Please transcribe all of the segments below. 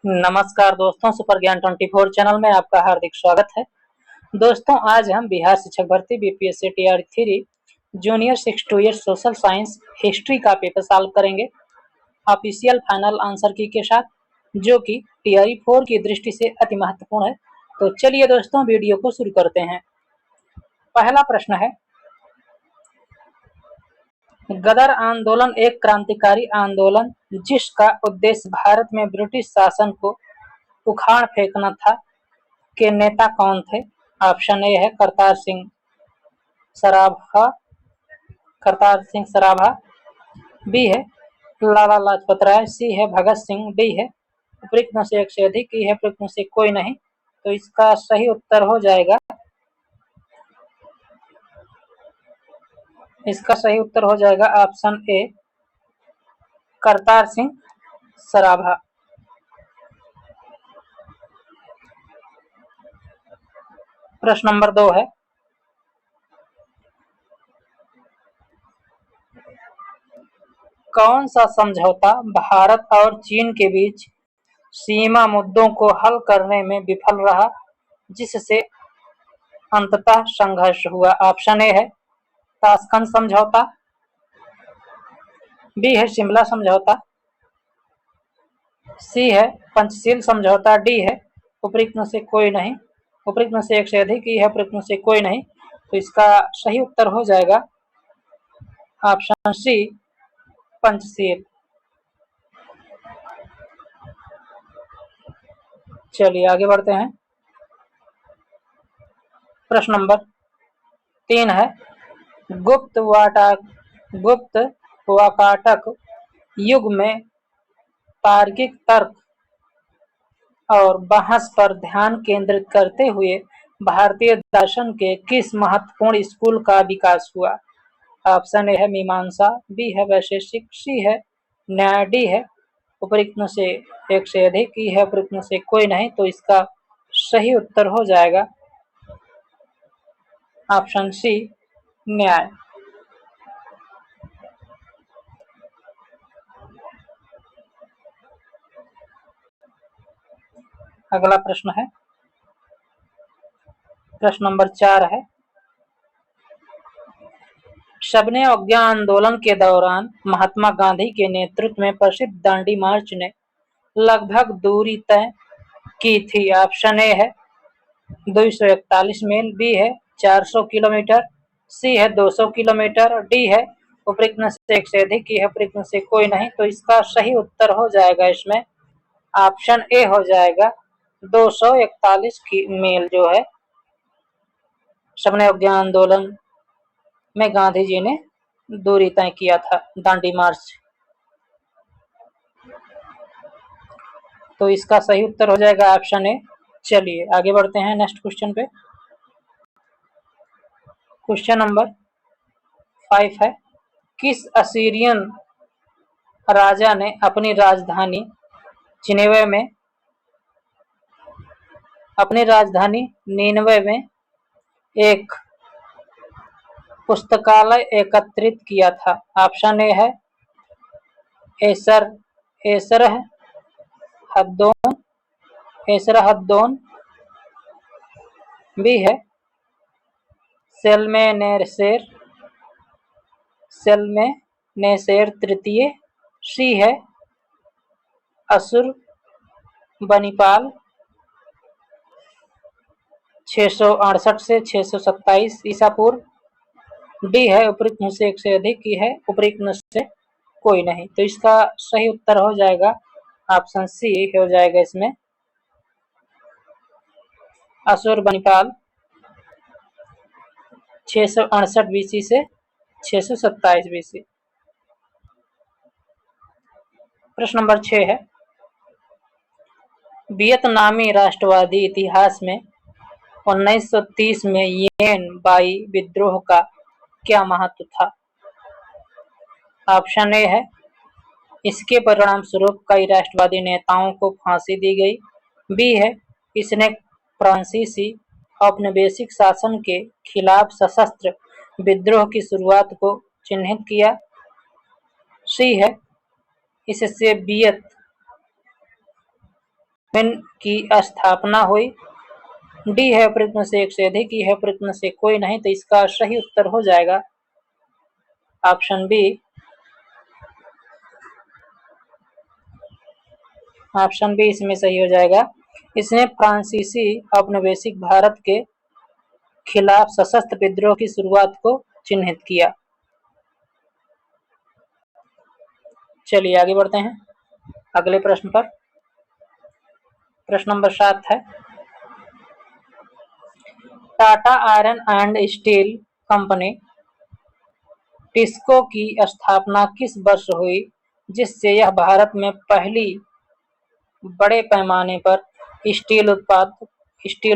नमस्कार दोस्तों, सुपर ज्ञान 24 चैनल में आपका हार्दिक स्वागत है। दोस्तों, आज हम बिहार शिक्षक भर्ती BPSC TR 3 junior 6 2 year social science history का पेपर सॉल्व करेंगे ऑफिशियल फाइनल आंसर की के साथ, जो कि टीआर 4 की दृष्टि से अति महत्वपूर्ण है। तो चलिए दोस्तों, वीडियो को शुरू करते हैं। पहला प्रश्न है, गदर आंदोलन एक क्रांतिकारी आंदोलन जिसका उद्देश्य भारत में ब्रिटिश शासन को उखाड़ फेंकना था, के नेता कौन थे? ऑप्शन ए है करतार सिंह सराभा, बी है लाला लाजपत राय, सी है भगत सिंह, डी है उपरोक्त में से एक से अधिक, ई है उपरोक्त में से कोई नहीं। तो इसका सही उत्तर हो जाएगा ऑप्शन ए, करतार सिंह सराभा। प्रश्न नंबर 2 है, कौन सा समझौता भारत और चीन के बीच सीमा मुद्दों को हल करने में विफल रहा, जिससे अंततः संघर्ष हुआ? ऑप्शन ए है ताशकंद समझौता, बी है शिमला समझौता, सी है पंचशील समझौता, डी है उपरोक्त में से कोई नहीं। उपरोक्त में से एक से अधिक, ई है उपरोक्त में से कोई नहीं। तो इसका सही उत्तर हो जाएगा ऑप्शन सी, पंचशील। चलिए आगे बढ़ते हैं। प्रश्न नंबर 3 है, गुप्त वाकाटक युग में तार्किक तर्क और बहस पर ध्यान केंद्रित करते हुए भारतीय दर्शन के किस महत्वपूर्ण स्कूल का विकास हुआ? ऑप्शन ए है मीमांसा, बी है वैशेषिक, सी है न्याय, डी है उपरोक्त में से एक से अधिक, ई है उपरोक्त में से कोई नहीं। तो इसका सही उत्तर हो जाएगा ऑप्शन सी, न्याय। अगला प्रश्न है, प्रश्न नंबर 4 है, सबने अवज्ञा आंदोलन के दौरान महात्मा गांधी के नेतृत्व में प्रसिद्ध दांडी मार्च ने लगभग दूरी तय की थी? ऑप्शन ए है 241 मील, बी है 400 किलोमीटर, सी है 200 किलोमीटर, डी है उपरोक्त में से एक से अधिक, की है उपरोक्त में से कोई नहीं। तो इसका सही उत्तर हो जाएगा इसमें ऑप्शन ए हो जाएगा 241 मील, जो है सबने अवज्ञा आंदोलन में गांधी जी ने दूरी तय किया था, दांडी मार्च। तो इसका सही उत्तर हो जाएगा ऑप्शन ए। चलिए आगे बढ़ते हैं नेक्स्ट क्वेश्चन पे। क्वेश्चन नंबर 5 है, किस असीरियन राजा ने अपनी राजधानी नीनवे में एक पुस्तकालय एकत्रित किया था? ऑप्शन ए है एसरहद्दोन, बी है सेल्मेनेसेर तृतीय, सी है अशुरबनिपाल 668 से 627 ईसा पूर्व, डी है उपरोक्त में से एक से अधिक, की है उपरोक्त में से कोई नहीं। तो इसका सही उत्तर हो जाएगा ऑप्शन सी हो जाएगा इसमें अशुरबनिपाल 668 बीसी से 627 बीसी। प्रश्न नंबर 6 है, वियतनामी राष्ट्रवादी इतिहास में 1930 में येन बाई विद्रोह का क्या महत्व था? ऑप्शन ए है इसके परिणाम स्वरूप कई राष्ट्रवादी नेताओं को फांसी दी गई, बी है इसने फ्रांसीसी औपनिवेशिक शासन के खिलाफ सशस्त्र विद्रोह की शुरुआत को चिन्हित किया, सी है इससे की स्थापना हुई। डी है उपरोक्त में से एक से अधिक, ई है उपरोक्त में से कोई नहीं, तो इसका सही उत्तर हो जाएगा ऑप्शन बी। ऑप्शन बी इसमें सही हो जाएगा। इसने फ्रांसीसी औपनिवेशिक भारत के खिलाफ सशस्त्र विद्रोह की शुरुआत को चिन्हित किया। चलिए आगे बढ़ते हैं अगले प्रश्न पर। प्रश्न नंबर 7 है, Tata iron and steel company TISCO की स्थापना किस वर्ष हुई, जिससे यह भारत में पहली बड़े पैमाने पर स्टील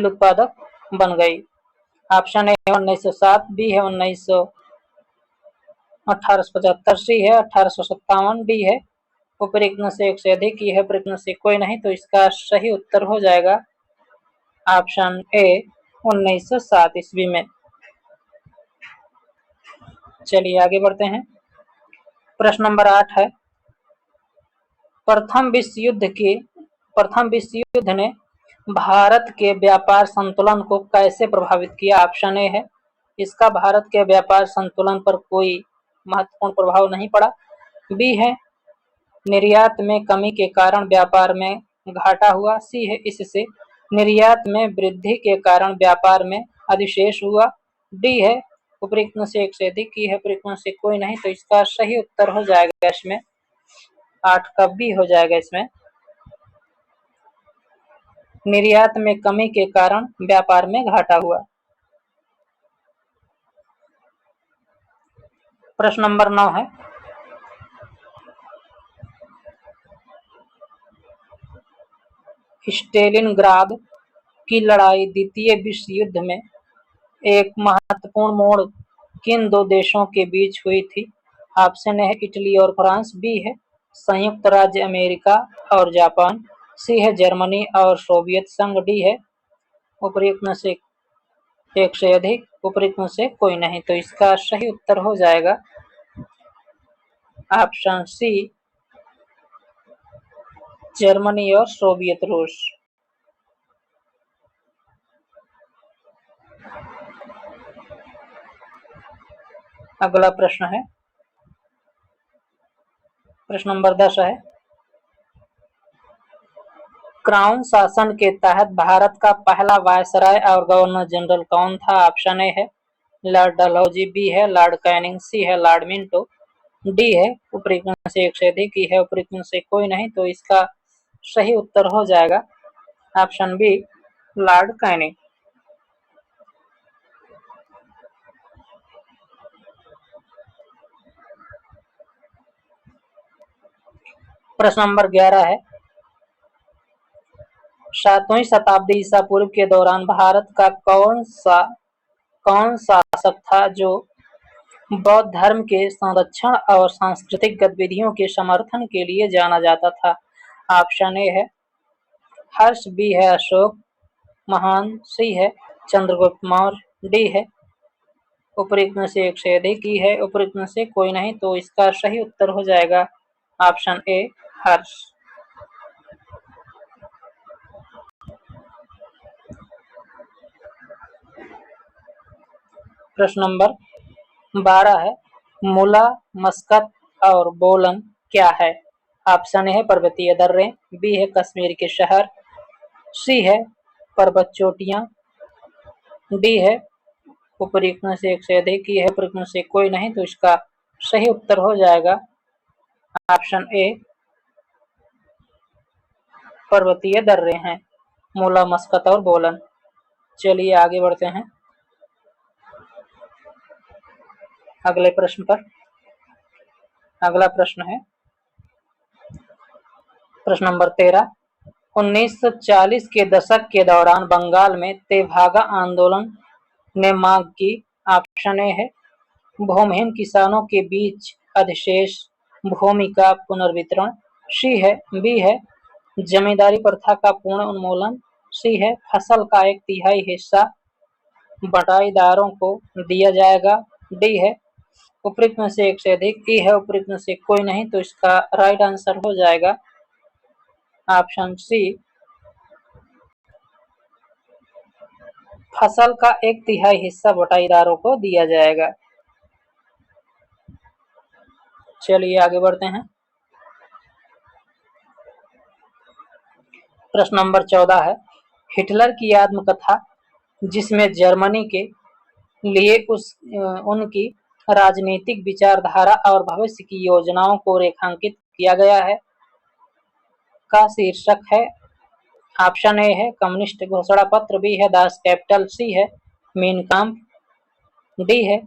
उत्पादक बन गई। ऑप्शन ए 1907, बी है 1875, सी है 1857, डी है उपरोक्त में से एक से अधिक, ई है उपरोक्त में से कोई नहीं, तो इसका सही उत्तर हो जाएगा ऑप्शन ए 1907 ईस्वी में। चलिए आगे बढ़ते हैं। प्रश्न नंबर 8 है, प्रथम विश्व युद्ध ने भारत के व्यापार संतुलन को कैसे प्रभावित किया। ऑप्शन ए है, इसका भारत के व्यापार संतुलन पर कोई महत्वपूर्ण प्रभाव नहीं पड़ा। बी है, निर्यात में कमी के कारण व्यापार में घाटा हुआ। सी है, इससे निर्यात में वृद्धि के कारण व्यापार में अधिशेष हुआ। डी है, उपरोक्त में से एक से अधिक, ई है उपरोक्त में से कोई नहीं, तो इसका सही उत्तर हो जाएगा इसमें 8 का बी हो जाएगा। इसमें निर्यात में कमी के कारण व्यापार में घाटा हुआ। प्रश्न नंबर 9 है, स्टेलिनग्राद की लड़ाई द्वितीय विश्व युद्ध में एक महत्वपूर्ण मोड़ किन दो देशों के बीच हुई थी। ऑप्शन ए है इटली और फ्रांस, बी है संयुक्त राज्य अमेरिका और जापान, सी है जर्मनी और सोवियत संघ, डी है उपरोक्त में से एक से अधिक, उपरोक्त में से कोई नहीं, तो इसका सही उत्तर हो जाएगा ऑप्शन सी जर्मनी और सोवियत रूस। अगला प्रश्न है, प्रश्न नंबर 10 है, क्राउन शासन के तहत भारत का पहला वायसराय और गवर्नर जनरल कौन था। ऑप्शन ए है लॉर्ड डलहौजी, बी है लॉर्ड कैनिंग, सी है लॉर्ड मिंटो, डी है उपरोक्त में से एक से अधिक, ई है उपरोक्त में से कोई नहीं, तो इसका सही उत्तर हो जाएगा ऑप्शन बी लॉर्ड कैनिंग। प्रश्न नंबर 11 है, 7वीं शताब्दी ईसा पूर्व के दौरान भारत का कौन शासक था जो बौद्ध धर्म के संरक्षण और सांस्कृतिक गतिविधियों के समर्थन के लिए जाना जाता था। ऑप्शन ए है हर्ष, बी है अशोक महान, सी है चंद्रगुप्त मौर्य, डी है उपरोक्त में से एक से अधिक, ई है उपरोक्त में से कोई नहीं, तो इसका सही उत्तर हो जाएगा ऑप्शन ए हर्ष। प्रश्न नंबर 12 है, मुला, मस्कत और बोलन क्या है। ऑप्शन ए है पर्वतीय दर्रे, बी है कश्मीर के शहर, सी है पर्वत चोटियां, डी है उपरोक्त में से एक से अधिक, ई है उपरोक्त में से कोई नहीं, तो इसका सही उत्तर हो जाएगा ऑप्शन ए पर्वतीय दर्रे हैं मूला, मस्कत और बोलन। चलिए आगे बढ़ते हैं अगले प्रश्न पर। अगला प्रश्न है प्रश्न नंबर 13, 1940 के दशक के दौरान बंगाल में तेभागा आंदोलन ने मांग की। ऑप्शन ए है भूमिहीन किसानों के बीच अधिशेष भूमि का पुनर्वितरण, सी है, बी है जमींदारी प्रथा का पूर्ण उन्मूलन, सी है फसल का 1/3 हिस्सा बटाईदारों को दिया जाएगा, डी है उपरोक्त में से एक से अधिक, ई है उपरोक्त में से कोई नहीं, तो इसका राइट आंसर हो जाएगा ऑप्शन सी फसल का 1/3 हिस्सा बटाईदारों को दिया जाएगा। चलिए आगे बढ़ते हैं। प्रश्न नंबर 14 है, हिटलर की आत्मकथा जिसमें जर्मनी के लिए उनकी राजनीतिक विचारधारा और भविष्य की योजनाओं को रेखांकित किया गया है, का शीर्षक है। ऑप्शन ए है कम्युनिस्ट घोषणा पत्र, बी है दास कैपिटल, सी है मीन काम्फ, डी है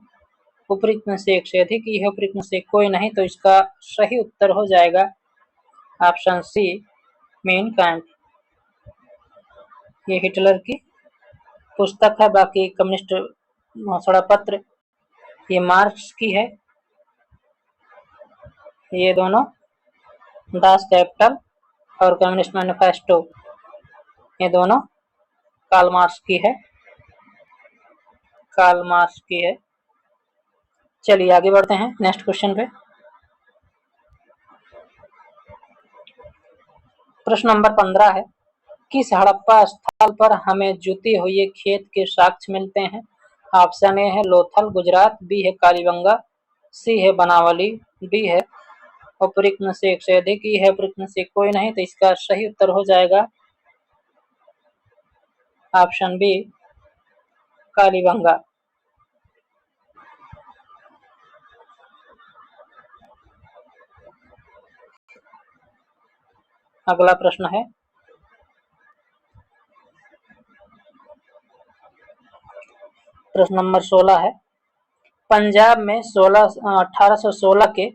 उपरोक्त में से एक से अधिक, ई है उपरोक्त में से कोई नहीं। तो इसका सही उत्तर हो जाएगा ऑप्शन सी मीन काम्फ। ये हिटलर की पुस्तक है। बाकी कम्युनिस्ट घोषणा पत्र ये मार्क्स की है। ये दोनों दास कैपिटल और कम्युनिस्ट मैनिफेस्टो ये दोनों कार्ल मार्क्स की है। कार्ल मार्क्स की है। चलिए आगे बढ़ते हैं नेक्स्ट क्वेश्चन पे। प्रश्न नंबर 15 है, किस हड़प्पा स्थल पर हमें जुते हुए खेत के साक्ष्य मिलते हैं। ऑप्शन ए है लोथल गुजरात, बी है कालीबंगा, सी है बनावली, डी है उपरोक्त में से एक से अधिक, ई है उपरोक्त में से कोई नहीं। तो इसका सही उत्तर हो जाएगा ऑप्शन बी कालीबंगा। अगला प्रश्न है, प्रश्न नंबर 16 है, पंजाब में 1816 के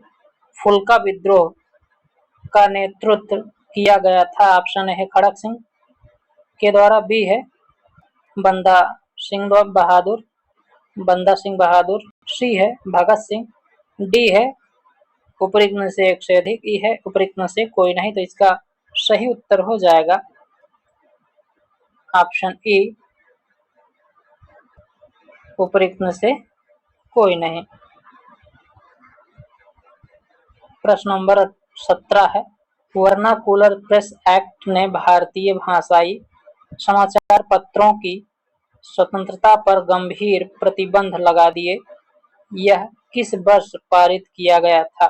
फुल्का विद्रोह का नेतृत्व किया गया था। ऑप्शन है खड़क सिंह के द्वारा, बी है बंदा सिंह बहादुर, सी है भगत सिंह, डी है उपरोक्त में से एक से अधिक, ई है उपरोक्त में से कोई नहीं। तो इसका सही उत्तर हो जाएगा ऑप्शन ई उपरोक्त में से कोई नहीं। प्रश्न नंबर 17 है, वर्नाकुलर प्रेस एक्ट ने भारतीय भाषाई समाचार पत्रों की स्वतंत्रता पर गंभीर प्रतिबंध लगा दिए। यह किस वर्ष पारित किया गया था।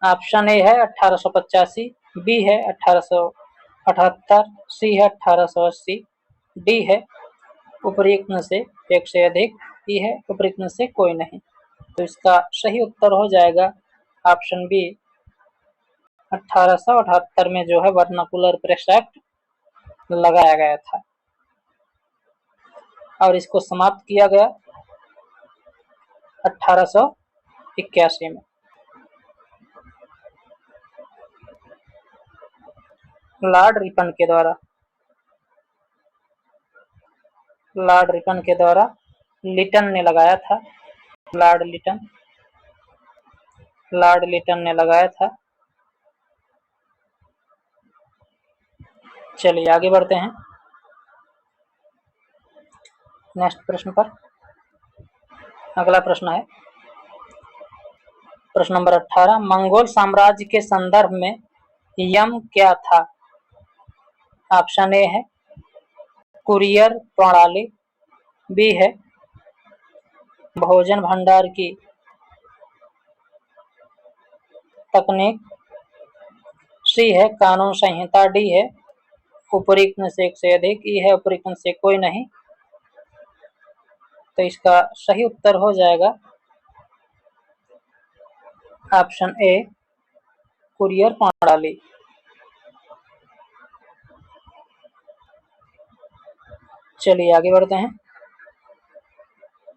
ऑप्शन ए है 1885, बी है 1878, सी है 1880, डी है उपरोक्त में से एक से अधिक, ई है उपरोक्त में से कोई नहीं। तो इसका सही उत्तर हो जाएगा ऑप्शन बी 1878 में जो है वर्नाकुलर प्रेस एक्ट लगाया गया था और इसको समाप्त किया गया 1881 में। लॉर्ड रिपन के द्वारा लिटन ने लगाया था। लॉर्ड लिटन ने लगाया था। चलिए आगे बढ़ते हैं नेक्स्ट प्रश्न पर। अगला प्रश्न है प्रश्न नंबर 18, मंगोल साम्राज्य के संदर्भ में यम क्या था। ऑप्शन ए है कुरियर प्रणाली, बी है भोजन भंडार की तकनीक, सी है कानून संहिता, डी है उपरोक्त में से एक से अधिक, ई है उपरोक्त में से कोई नहीं। तो इसका सही उत्तर हो जाएगा ऑप्शन ए कुरियर प्रणाली। चलिए आगे बढ़ते हैं।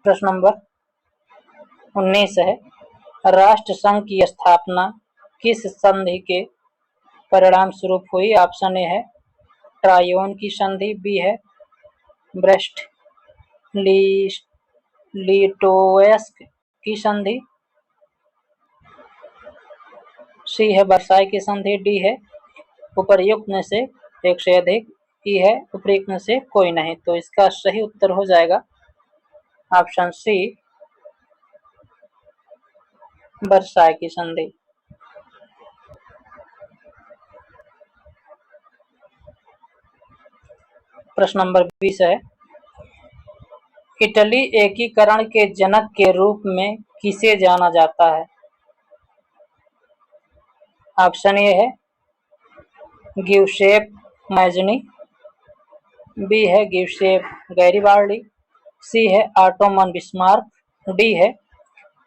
प्रश्न नंबर 19 है, राष्ट्र संघ की स्थापना किस संधि के परिणाम स्वरूप हुई। ऑप्शन ए है ट्रायोन की संधि, बी है ब्रेस्ट लिटोवस्क की संधि, सी है वर्साई की संधि, डी है उपर्युक्त में से एक से अधिक, ई है उपरोक्त में से कोई नहीं। तो इसका सही उत्तर हो जाएगा ऑप्शन सी वर्साई की संधि। प्रश्न नंबर 20 है, इटली एकीकरण के जनक के रूप में किसे जाना जाता है? ऑप्शन ए है गिउसेप मैज़नी, बी है गिउसेप गैरिबाल्डी, सी है ऑटोमन बिस्मार्क, डी है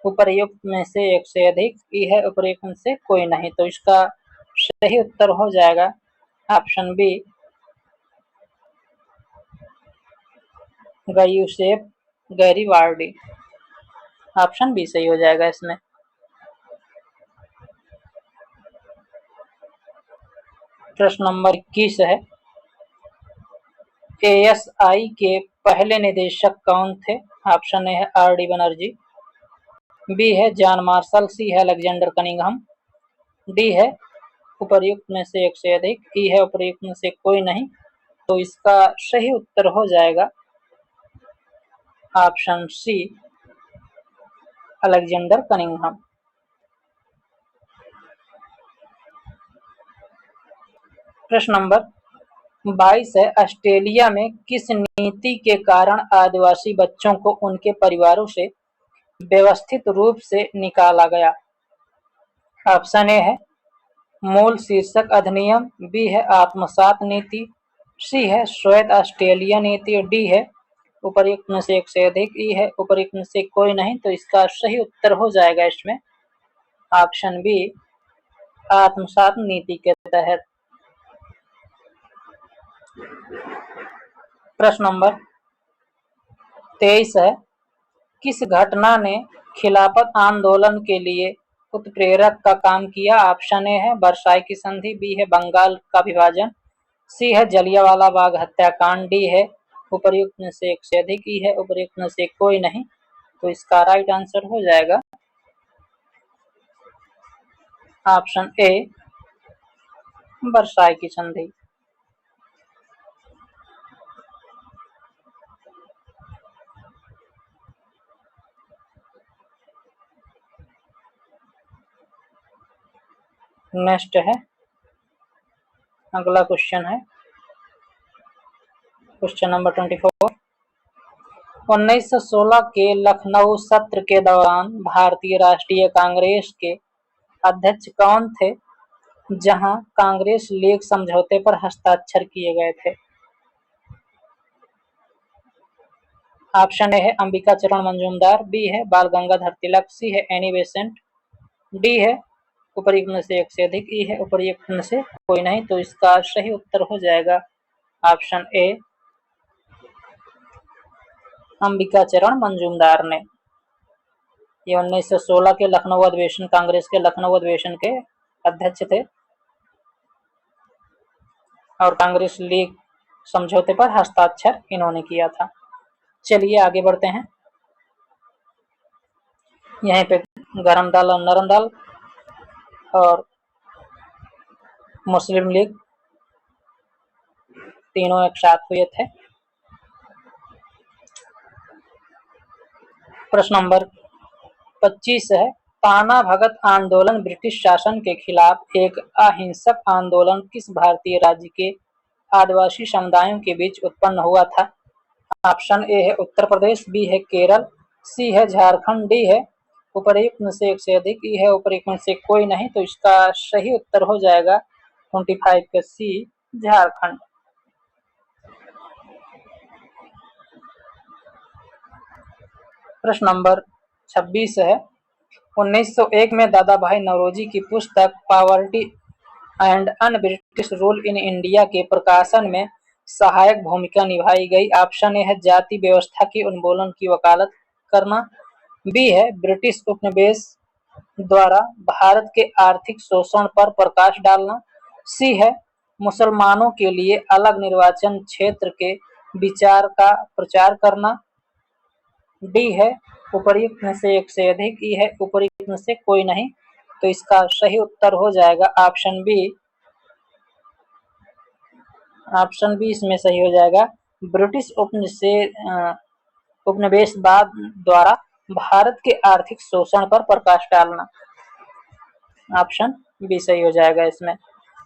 उपर्युक्त में से एक से अधिक, ई है उपर्युक्त में से कोई नहीं। तो इसका सही उत्तर हो जाएगा option B Giuseppe Garibaldi. Option B सही हो जाएगा इसमें। प्रश्न नंबर 21 है, एएसआई के पहले निदेशक कौन थे? ऑप्शन ए है आर डी बनर्जी, बी है जॉन मार्शल, सी है अलेक्जेंडर कनिंघम, डी है उपर्युक्त में से एक से अधिक, ई है उपर्युक्त में से कोई नहीं। तो इसका सही उत्तर हो जाएगा ऑप्शन सी अलेक्जेंडर कनिंघम। प्रश्न नंबर 22 है, ऑस्ट्रेलिया में किस नीति के कारण आदिवासी बच्चों को उनके परिवारों से व्यवस्थित रूप से निकाला गया? ऑप्शन ए है मूल शीर्षक अधिनियम, बी है आत्मसात नीति, सी है श्वेत ऑस्ट्रेलिया नीति, डी है उपर्युक्त में से एक से अधिक, ई है उपर्युक्त में से कोई नहीं। तो इसका सही उत्तर हो जाएगा इसमें ऑप्शन बी आत्मसात नीति के तहत। प्रश्न नंबर 23 है, किस घटना ने खिलाफत आंदोलन के लिए उत्प्रेरक का काम किया? ऑप्शन ए है वर्साई की संधि, बी है बंगाल का विभाजन, सी है जलियांवाला बाग हत्याकांड, डी है उपर्युक्त में से एक से अधिक, ई है उपर्युक्त में से कोई नहीं। तो इसका राइट आंसर हो जाएगा ऑप्शन ए वर्साई की संधि। नेक्स्ट है, अगला क्वेश्चन है क्वेश्चन नंबर 24। 1916 के लखनऊ सत्र के दौरान भारतीय राष्ट्रीय कांग्रेस के अध्यक्ष कौन थे, जहां कांग्रेस लीग समझौते पर हस्ताक्षर किए गए थे? ऑप्शन ए है अंबिका चरण मंजूमदार, बी है बाल गंगाधर तिलक, सी है एनी बेसेंट, डी है उपर्युक्त में से एक से अधिक, ई है उपर्युक्त में से कोई नहीं। तो इसका सही उत्तर हो जाएगा ऑप्शन ए अंबिका चरण मंजूमदार ने। ये 1916 के लखनऊ अधिवेशन, कांग्रेस के लखनऊ अधिवेशन के अध्यक्ष थे और कांग्रेस लीग समझौते पर हस्ताक्षर इन्होंने किया था। चलिए आगे बढ़ते हैं। यहीं पे गरम दल और नरम दल और मुस्लिम लीग तीनों एक साथ हुए थे। प्रश्न नंबर 25 है, पाना भगत आंदोलन ब्रिटिश शासन के खिलाफ एक अहिंसक आंदोलन किस भारतीय राज्य के आदिवासी समुदायों के बीच उत्पन्न हुआ था? ऑप्शन ए है उत्तर प्रदेश, बी है केरल, सी है झारखंड, डी है उपर्युक्त में से एक से अधिक, ई है उपर्युक्त में से कोई नहीं। तो इसका सही उत्तर हो जाएगा 25 का सी झारखंड। प्रश्न नंबर 26 है, 1901 में दादा भाई नौरोजी की पुस्तक poverty and un British rule in India के प्रकाशन में सहायक भूमिका निभाई गई। ऑप्शन ए है जाति व्यवस्था के उन्मूलन की वकालत करना, बी है ब्रिटिश उपनिवेश द्वारा भारत के आर्थिक शोषण पर प्रकाश डालना, सी है मुसलमानों के लिए अलग निर्वाचन क्षेत्र के विचार का प्रचार करना, डी है उपर्युक्त में से एक से अधिक, ई है उपर्युक्त में से कोई नहीं। तो इसका सही उत्तर हो जाएगा ऑप्शन बी। ऑप्शन बी इसमें सही हो जाएगा, ब्रिटिश उपनिवेशवाद द्वारा भारत के आर्थिक शोषण पर प्रकाश डालना। ऑप्शन बी सही हो जाएगा इसमें।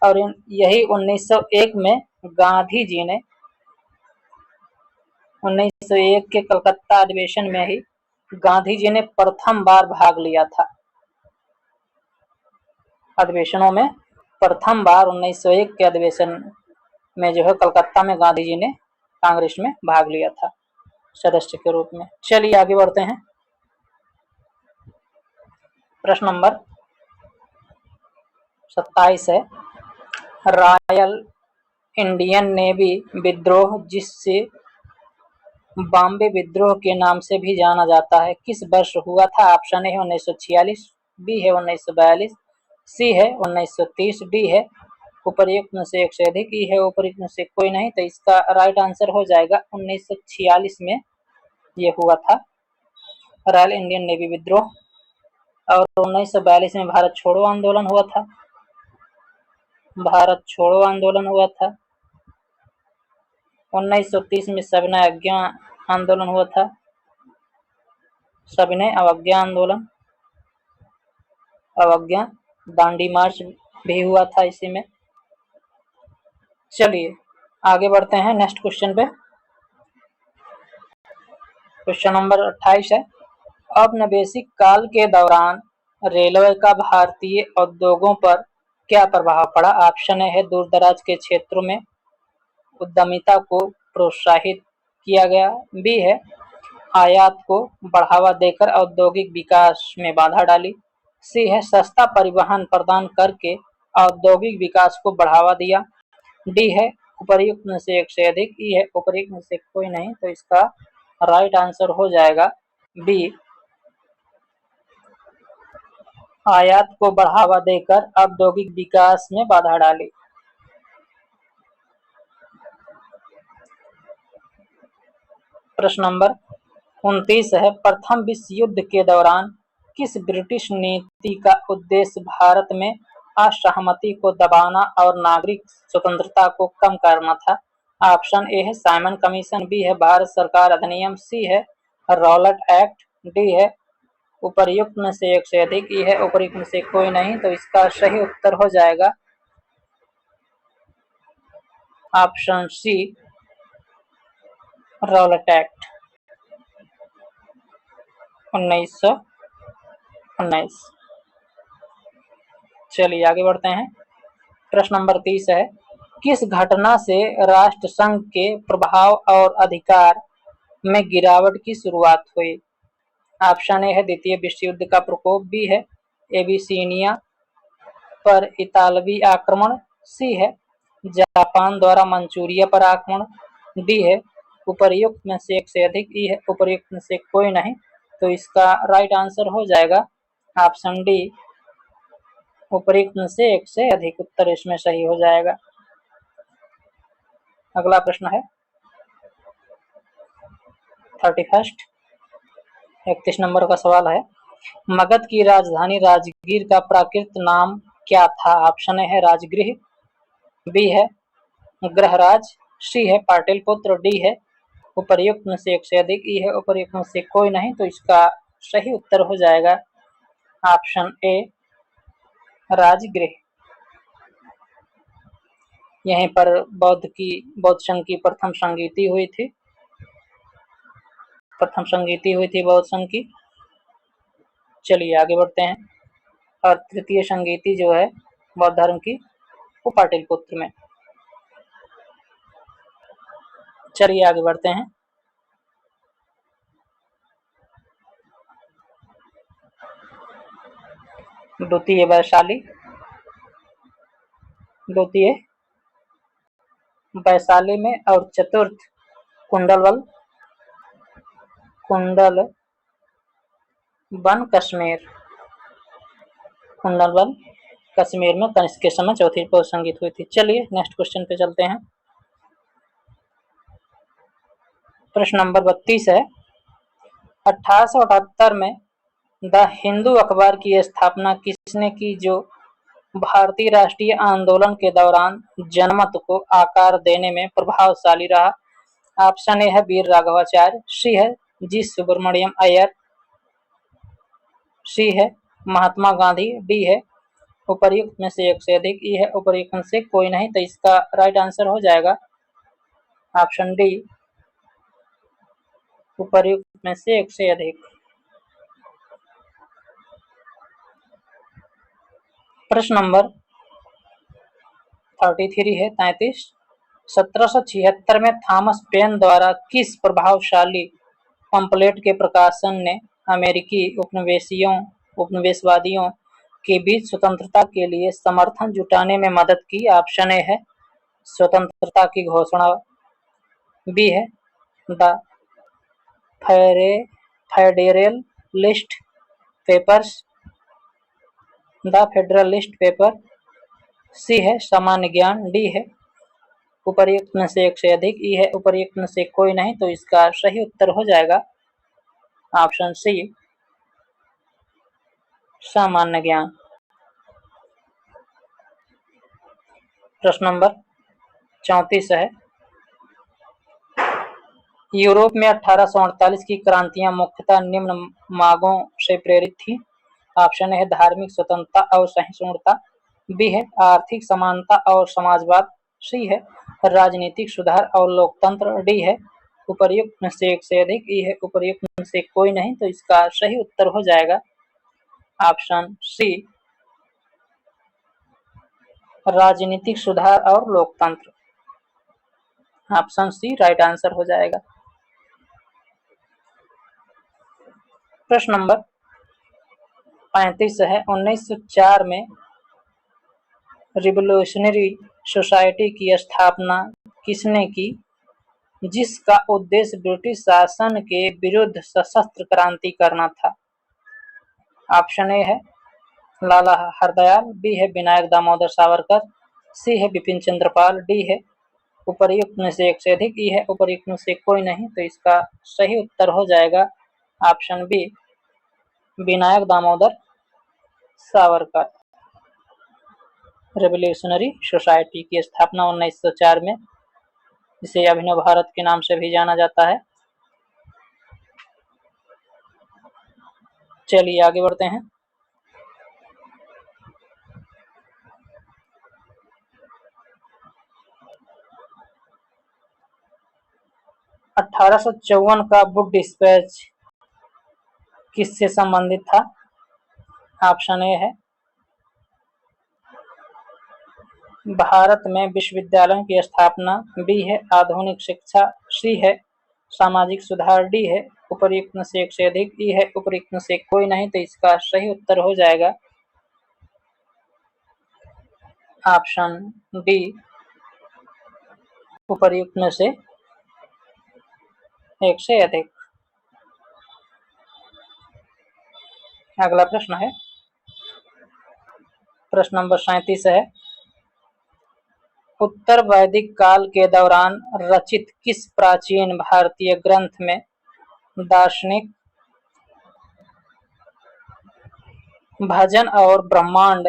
और यही 1901 में गांधी जी ने 1901 के कलकत्ता अधिवेशन में ही गांधी जी ने प्रथम बार भाग लिया था। अधिवेशनों में प्रथम बार 1901 के अधिवेशन में जो है कलकत्ता में गांधी जी ने कांग्रेस में भाग लिया था सदस्य के रूप में। चलिए आगे बढ़ते हैं। प्रश्न नंबर 27 है, रॉयल इंडियन नेवी विद्रोह, जिससे बॉम्बे विद्रोह के नाम से भी जाना जाता है, किस वर्ष हुआ था? ऑप्शन ए है 1946, बी है 1942, सी है 1930, डी है उपर्युक्त में से एक से अधिक, ई है उपर्युक्त में से कोई नहीं। तो इसका राइट आंसर हो जाएगा 1946 में ये हुआ था रॉयल इंडियन नेवी विद्रोह। और 1942 में भारत छोड़ो आंदोलन हुआ था। भारत छोड़ो आंदोलन हुआ था। 1930 में सविनय अवज्ञा आंदोलन हुआ था। सविनय अवज्ञा आंदोलन, अवज्ञा दांडी मार्च भी हुआ था इसी में। चलिए आगे बढ़ते हैं नेक्स्ट क्वेश्चन पे। क्वेश्चन नंबर 28 है, औपनिवेशिक काल के दौरान रेलवे का भारतीय उद्योगों पर क्या प्रभाव पड़ा? ऑप्शन ए है दूर-दराज के क्षेत्रों में उद्यमिता को प्रोत्साहित किया गया, बी है आयात को बढ़ावा देकर औद्योगिक विकास में बाधा डाली, सी है सस्ता परिवहन प्रदान करके औद्योगिक विकास को बढ़ावा दिया, डी है उपर्युक्त में से एक से अधिक, ई है उपर्युक्त में से कोई नहीं। तो इसका राइट आंसर हो जाएगा बी, आयात को बढ़ावा देकर औद्योगिक विकास में बाधा डाली। प्रश्न नंबर 29 है, प्रथम विश्व युद्ध के दौरान किस ब्रिटिश नीति का उद्देश्य भारत में असहमति को दबाना और नागरिक स्वतंत्रता को कम करना था? ऑप्शन ए है साइमन कमीशन, बी है भारत सरकार अधिनियम, सी है रॉलेट एक्ट, डी है उपर्युक्त में से एक से अधिक, ई है उपर्युक्त में से कोई नहीं। तो इसका सही उत्तर हो जाएगा ऑप्शन सी रॉलेट एक्ट 1919। चलिए आगे बढ़ते हैं। प्रश्न नंबर 30 है, किस घटना से राष्ट्रसंघ के प्रभाव और अधिकार में गिरावट की शुरुआत हुई? ऑप्शन ए है द्वितीय विश्व युद्ध का प्रकोप, बी है एबिसिनिया पर इतालवी आक्रमण, सी है जापान द्वारा मंचूरिया पर आक्रमण, डी है उपर्युक्त में से एक से अधिक, ई है उपर्युक्त में से कोई नहीं। तो इसका राइट आंसर हो जाएगा ऑप्शन डी, उपर्युक्त में से एक से अधिक। उत्तर इसमें सही हो जाएगा। अगला प्रश्न है 31, 31 नंबर का सवाल है, मगध की राजधानी राजगीर का प्राकृत नाम क्या था? ऑप्शन ए है राजगृह, बी है ग्रहराज, सी है पाटलिपुत्र, डी है उपर्युक्त में से एक से अधिक, ई है उपर्युक्त में से कोई नहीं। तो इसका सही उत्तर हो जाएगा ऑप्शन ए राजगृह। यहीं पर बौद्ध संघ की प्रथम संगीति हुई थी, बौद्ध संघ की। चलिए आगे बढ़ते हैं। और तृतीय संगीति जो है बौद्ध धर्म की वो पाटलिपुत्र में। चलिए आगे बढ़ते हैं। द्वितीय वैशाली में और चतुर्थ कुंडलवन कश्मीर में कनिष्क के समय चौथी बौद्ध संगीत हुई थी। चलिए नेक्स्ट क्वेश्चन पे चलते हैं। प्रश्न नंबर 32 है, 1878 में द हिंदू अखबार की स्थापना किसने की, जो भारतीय राष्ट्रीय आंदोलन के दौरान जनमत को आकार देने में प्रभावशाली रहा? ऑप्शन ए है वीर राघवाचार्य, सी है जी सुब्रमण्यम अय्यर, सी है महात्मा गांधी, डी है उपर्युक्त में से एक से अधिक, ई है उपर्युक्त में से कोई नहीं। तो इसका राइट आंसर हो जाएगा ऑप्शन डी उपर्युक्त में से एक से अधिक। प्रश्न नंबर 33 है 33। 1776 में थॉमस पेन द्वारा किस प्रभावशाली पंपलेट के प्रकाशन ने अमेरिकी उपनिवेशवादियों के बीच स्वतंत्रता के लिए समर्थन जुटाने में मदद की? ऑप्शन ए है स्वतंत्रता की घोषणा, बी है द फेडरेलिस्ट पेपर्स, सी है सामान्य ज्ञान, डी है उपर्युक्त में से एक से अधिक, ई है उपर्युक्त में से कोई नहीं। तो इसका सही उत्तर हो जाएगा ऑप्शन सी सामान्य ज्ञान। प्रश्न नंबर 34 है। यूरोप में 1848 की क्रांतियां मुख्यतः निम्न मांगों से प्रेरित थी। ऑप्शन है धार्मिक स्वतंत्रता और सहिष्णुता, बी है आर्थिक समानता और समाजवाद, सी है राजनीतिक सुधार और लोकतंत्र, डी है उपर्युक्त में से एक से अधिक, ई है उपर्युक्त में से कोई नहीं। तो इसका सही उत्तर हो जाएगा ऑप्शन सी राजनीतिक सुधार और लोकतंत्र। ऑप्शन सी राइट आंसर हो जाएगा। प्रश्न नंबर 35 है। 1904 में रिवोल्यूशनरी सोसाइटी की स्थापना किसने की, जिसका उद्देश्य ब्रिटिश शासन के विरुद्ध सशस्त्र क्रांति करना था? ऑप्शन ए है लाला हरदयाल, बी है विनायक दामोदर सावरकर, सी है बिपिन चंद्र पाल, डी है उपर्युक्त में से एक से अधिक, ई है उपर्युक्त में से कोई नहीं। तो इसका सही उत्तर हो जाएगा option B Vinayak Damodar Savarkar. Revolutionary society की स्थापना 1904 में, इसे अभिनव भारत के नाम से भी जाना जाता है। चलिए आगे बढ़ते हैं। (1854) का वुड डिस्पैच किससे संबंधित था? ऑप्शन ए है भारत में विश्वविद्यालयों की स्थापना, बी है आधुनिक शिक्षा, सी है सामाजिक सुधार, डी है उपर्युक्त में से एक से अधिक, ई है उपर्युक्त में से कोई नहीं। तो इसका सही उत्तर हो जाएगा ऑप्शन डी उपर्युक्त में से एक से अधिक। अगला प्रश्न है प्रश्न नंबर 37 है। उत्तर वैदिक काल के दौरान रचित किस प्राचीन भारतीय ग्रंथ में दार्शनिक, भजन और ब्रह्मांड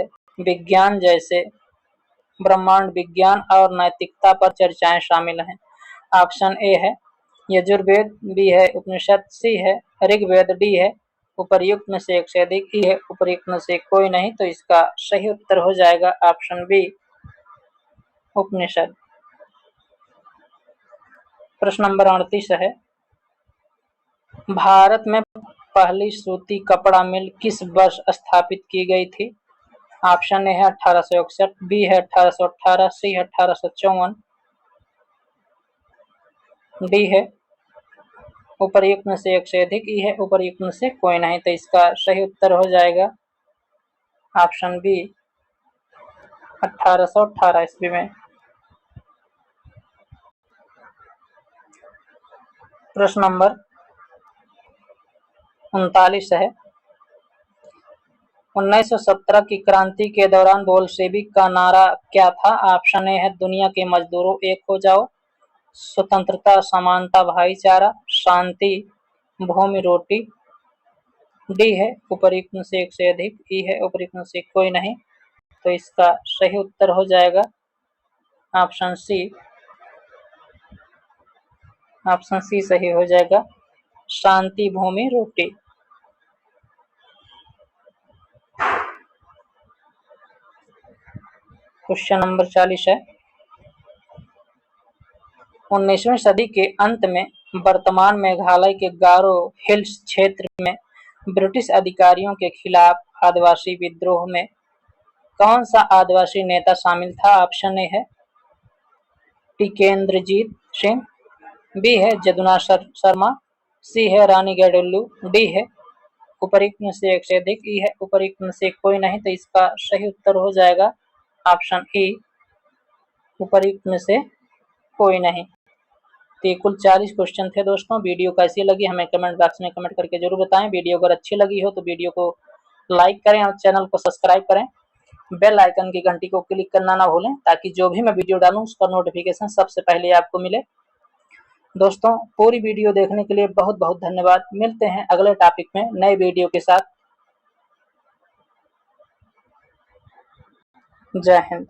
विज्ञान और नैतिकता पर चर्चाएं शामिल हैं? ऑप्शन ए है यजुर्वेद, बी है उपनिषद, सी है ऋग्वेद, डी है उपर्युक्त में से एक से अधिक, ई है उपर्युक्त में से कोई नहीं। तो इसका सही उत्तर हो जाएगा ऑप्शन बी उपनिषद। प्रश्न नंबर 38 है। भारत में पहली सूती कपड़ा मिल किस वर्ष स्थापित की गई थी? ऑप्शन ए है 1861, बी है 1818, सी है 1854, डी है उपर्युक्त में से एक से अधिक, ई है उपर्युक्त में से कोई नहीं। तो इसका सही उत्तर हो जाएगा ऑप्शन बी 1818 ईस्वी में। प्रश्न नंबर 39 है। 1917 की क्रांति के दौरान बोल्शेविक का नारा क्या था? ऑप्शन ए है दुनिया के मजदूरों एक हो जाओ, स्वतंत्रता समानता भाईचारा, शांति भूमि रोटी, डी है उपर्युक्त में से एक से अधिक, ई है उपर्युक्त में से कोई नहीं। तो इसका सही उत्तर हो जाएगा ऑप्शन सी सही हो जाएगा शांति भूमि रोटी। क्वेश्चन नंबर 40 है। 19वीं सदी के अंत में वर्तमान मेघालय के गारो हिल्स क्षेत्र में ब्रिटिश अधिकारियों के खिलाफ आदिवासी विद्रोह में कौन सा आदिवासी नेता शामिल था? ऑप्शन ए है टिकेंद्रजीत सिंह, बी है जदुना शर्मा, सी है रानी गैडुल्लू, डी है उपरोक्त में से एक से अधिक, ई है उपरोक्त में से कोई नहीं। तो इसका सही उत्तर हो जाएगा ऑप्शन ई, उपरोक्त में से कोई नहीं। तो ये कुल 40 क्वेश्चन थे दोस्तों। वीडियो कैसी लगी हमें कमेंट बॉक्स में कमेंट करके जरूर बताएं। वीडियो अगर अच्छी लगी हो तो वीडियो को लाइक करें और चैनल को सब्सक्राइब करें। बेल आइकन की घंटी को क्लिक करना ना भूलें ताकि जो भी मैं वीडियो डालूं उसका नोटिफिकेशन सबसे पहले आपको मिले। दोस्तों पूरी वीडियो देखने के लिए बहुत बहुत धन्यवाद। मिलते हैं अगले टॉपिक में नए वीडियो के साथ। जय हिंद।